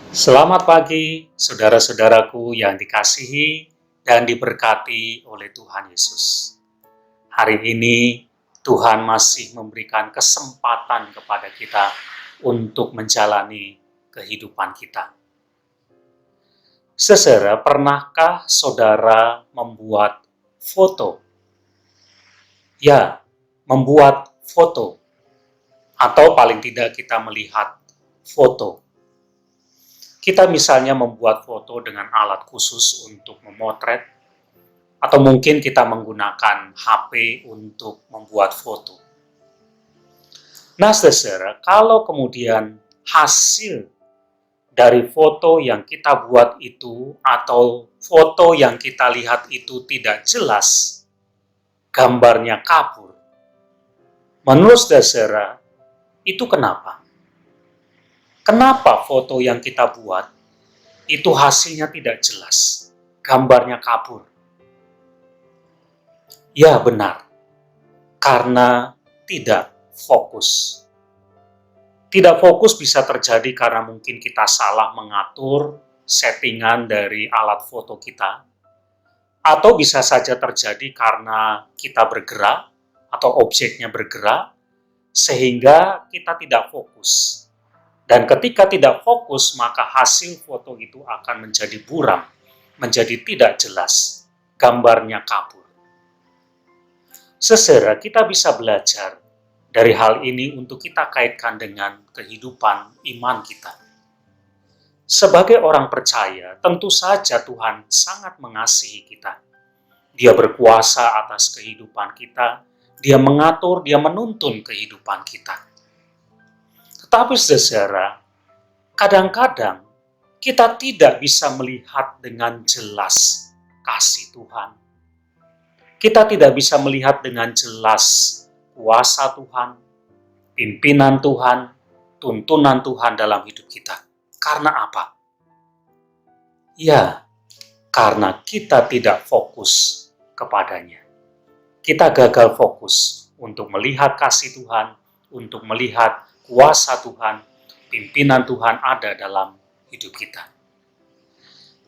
Selamat pagi, saudara-saudaraku yang dikasihi dan diberkati oleh Tuhan Yesus. Hari ini Tuhan masih memberikan kesempatan kepada kita untuk menjalani kehidupan kita. Saudara, pernahkah saudara membuat foto? Ya, membuat foto. Atau paling tidak kita melihat foto. Kita misalnya membuat foto dengan alat khusus untuk memotret, atau mungkin kita menggunakan HP untuk membuat foto. Nah, saudara, kalau kemudian hasil dari foto yang kita buat itu atau foto yang kita lihat itu tidak jelas, gambarnya kabur, menurut saudara, itu kenapa? Kenapa foto yang kita buat itu hasilnya tidak jelas, gambarnya kabur? Ya, benar, karena tidak fokus. Tidak fokus bisa terjadi karena mungkin kita salah mengatur settingan dari alat foto kita, atau bisa saja terjadi karena kita bergerak atau objeknya bergerak, sehingga kita tidak fokus. Dan ketika tidak fokus, maka hasil foto itu akan menjadi buram, menjadi tidak jelas, gambarnya kabur. Saudara, kita bisa belajar dari hal ini untuk kita kaitkan dengan kehidupan iman kita. Sebagai orang percaya, tentu saja Tuhan sangat mengasihi kita. Dia berkuasa atas kehidupan kita, Dia mengatur, Dia menuntun kehidupan kita. Tetapi saudara, kadang-kadang kita tidak bisa melihat dengan jelas kasih Tuhan. Kita tidak bisa melihat dengan jelas kuasa Tuhan, pimpinan Tuhan, tuntunan Tuhan dalam hidup kita. Karena apa? Ya, karena kita tidak fokus kepadanya. Kita gagal fokus untuk melihat kasih Tuhan, untuk melihat kuasa Tuhan, pimpinan Tuhan ada dalam hidup kita.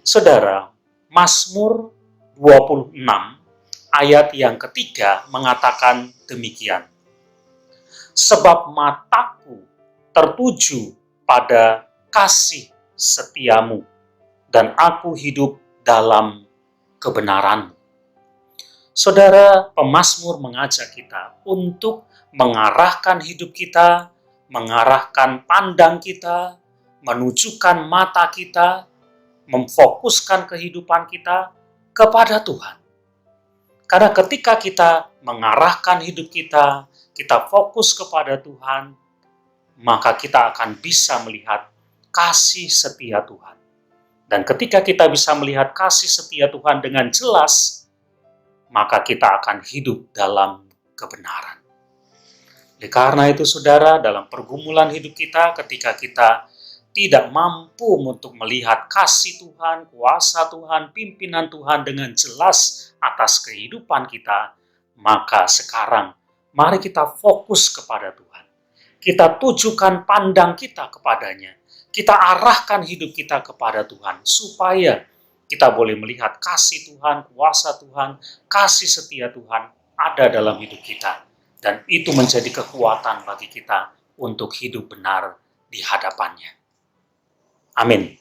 Saudara, Mazmur 26 ayat yang ketiga mengatakan demikian. Sebab mataku tertuju pada kasih setiamu, dan aku hidup dalam kebenaranmu. Saudara, pemazmur mengajak kita untuk mengarahkan hidup kita, mengarahkan pandang kita, menunjukkan mata kita, memfokuskan kehidupan kita kepada Tuhan. Karena ketika kita mengarahkan hidup kita, kita fokus kepada Tuhan, maka kita akan bisa melihat kasih setia Tuhan. Dan ketika kita bisa melihat kasih setia Tuhan dengan jelas, maka kita akan hidup dalam kebenaran. Oleh karena itu, saudara, dalam pergumulan hidup kita, ketika kita tidak mampu untuk melihat kasih Tuhan, kuasa Tuhan, pimpinan Tuhan dengan jelas atas kehidupan kita, maka sekarang mari kita fokus kepada Tuhan. Kita tujukan pandang kita kepadanya. Kita arahkan hidup kita kepada Tuhan, supaya kita boleh melihat kasih Tuhan, kuasa Tuhan, kasih setia Tuhan ada dalam hidup kita. Dan itu menjadi kekuatan bagi kita untuk hidup benar di hadapannya. Amin.